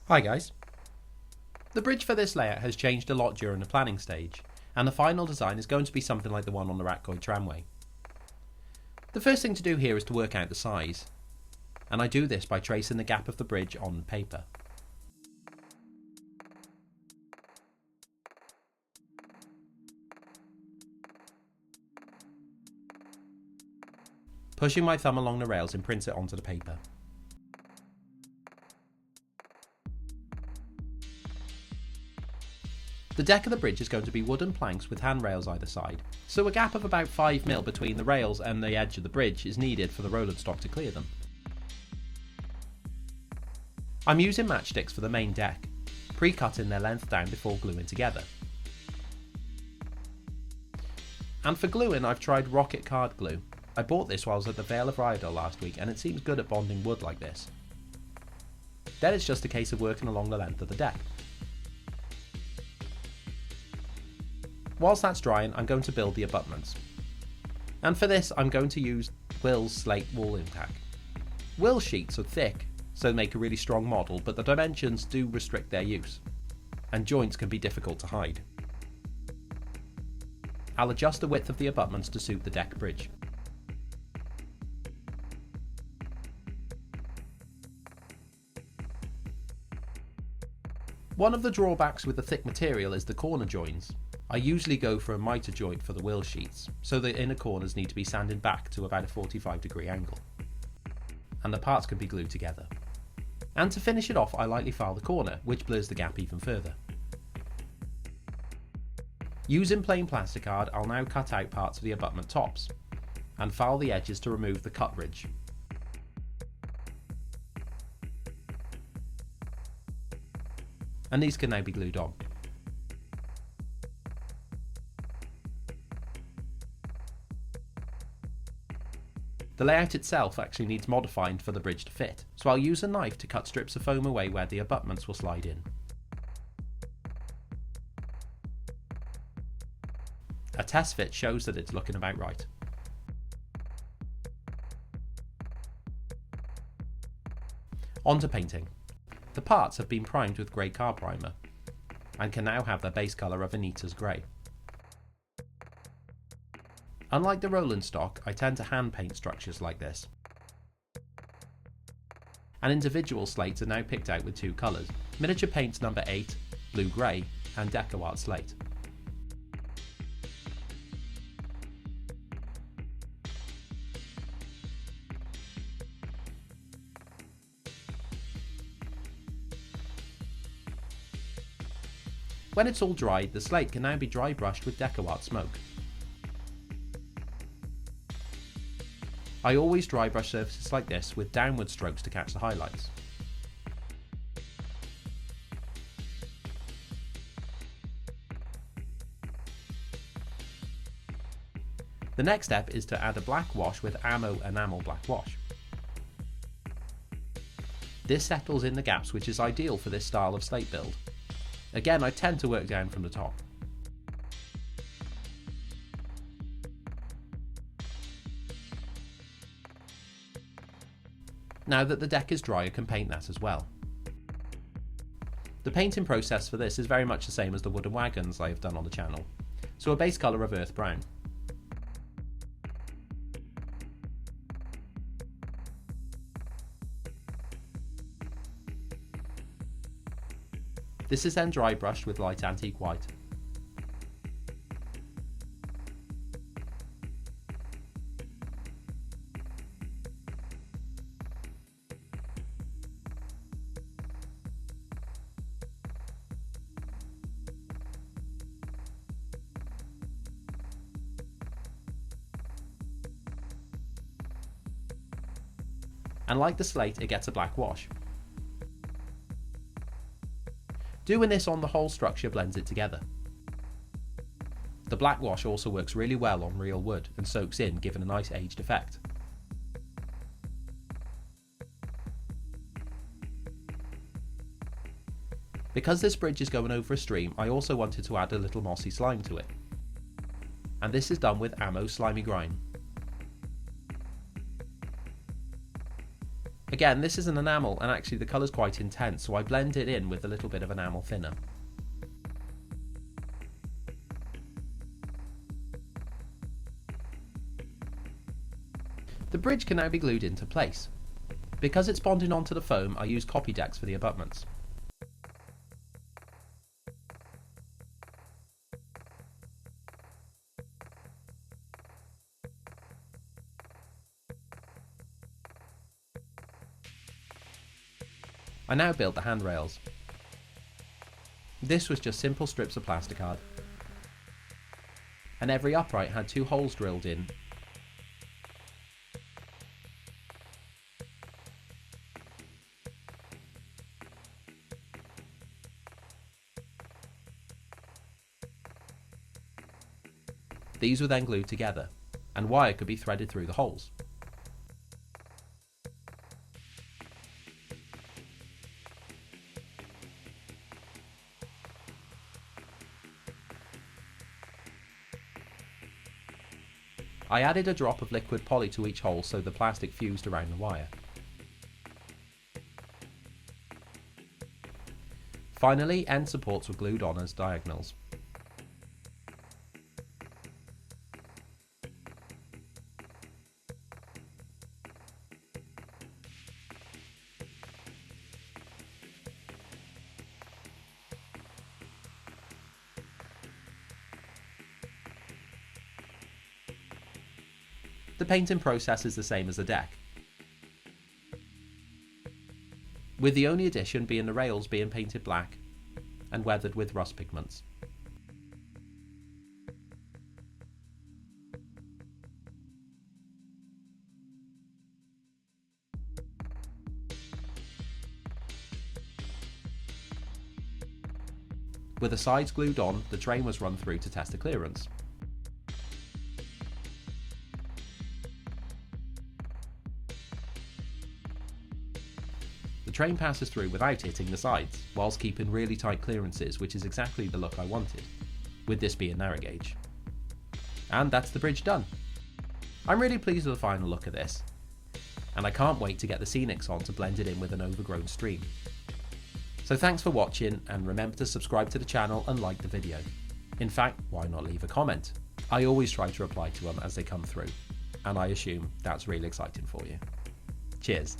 Hi guys. The bridge for this layout has changed a lot during the planning stage, and the final design is going to be something like the one on the Ratgoed Tramway. The first thing to do here is to work out the size, and I do this by tracing the gap of the bridge on paper. Pushing my thumb along the rails imprints it onto the paper. The deck of the bridge is going to be wooden planks with handrails either side, so a gap of about 5mm between the rails and the edge of the bridge is needed for the rolling stock to clear them. I'm using matchsticks for the main deck, pre-cutting their length down before gluing together. And for gluing I've tried rocket card glue. I bought this while I was at the Vale of Rydal last week and it seems good at bonding wood like this. Then it's just a case of working along the length of the deck. Whilst that's drying, I'm going to build the abutments. And for this, I'm going to use Will's slate walling tack. Will sheets are thick, so they make a really strong model, but the dimensions do restrict their use, and joints can be difficult to hide. I'll adjust the width of the abutments to suit the deck bridge. One of the drawbacks with the thick material is the corner joins. I usually go for a mitre joint for the will sheets, so the inner corners need to be sanded back to about a 45-degree angle, and the parts can be glued together. And to finish it off, I lightly file the corner, which blurs the gap even further. Using plain plasticard, I'll now cut out parts of the abutment tops, and file the edges to remove the cut ridge. And these can now be glued on. The layout itself actually needs modifying for the bridge to fit, so I'll use a knife to cut strips of foam away where the abutments will slide in. A test fit shows that it's looking about right. On to painting. The parts have been primed with grey car primer, and can now have their base colour of Anita's grey. Unlike the rolling stock, I tend to hand paint structures like this. And individual slates are now picked out with two colours: miniature paints number 8, blue-grey, and deco art slate. When it's all dried, the slate can now be dry brushed with deco art smoke. I always dry brush surfaces like this with downward strokes to catch the highlights. The next step is to add a black wash with Ammo Enamel Black Wash. This settles in the gaps, which is ideal for this style of slate build. Again, I tend to work down from the top. Now that the deck is dry, I can paint that as well. The painting process for this is very much the same as the wooden wagons I have done on the channel, so a base colour of earth brown. This is then dry brushed with light antique white. And like the slate, it gets a black wash. Doing this on the whole structure blends it together. The black wash also works really well on real wood and soaks in, giving a nice aged effect. Because this bridge is going over a stream, I also wanted to add a little mossy slime to it. And this is done with Ammo Slimy Grime. Again, this is an enamel and actually the colour's quite intense, so I blend it in with a little bit of enamel thinner. The bridge can now be glued into place. Because it's bonding onto the foam, I use copy decks for the abutments. I now built the handrails. This was just simple strips of plasticard, and every upright had 2 holes drilled in. These were then glued together, and wire could be threaded through the holes. I added a drop of liquid poly to each hole so the plastic fused around the wire. Finally, end supports were glued on as diagonals. The painting process is the same as the deck, with the only addition being the rails being painted black and weathered with rust pigments. With the sides glued on, the train was run through to test the clearance. The train passes through without hitting the sides, whilst keeping really tight clearances, which is exactly the look I wanted, with this being narrow gauge. And that's the bridge done. I'm really pleased with the final look of this, and I can't wait to get the scenics on to blend it in with an overgrown stream. So thanks for watching, and remember to subscribe to the channel and like the video. In fact, why not leave a comment? I always try to reply to them as they come through, and I assume that's really exciting for you. Cheers.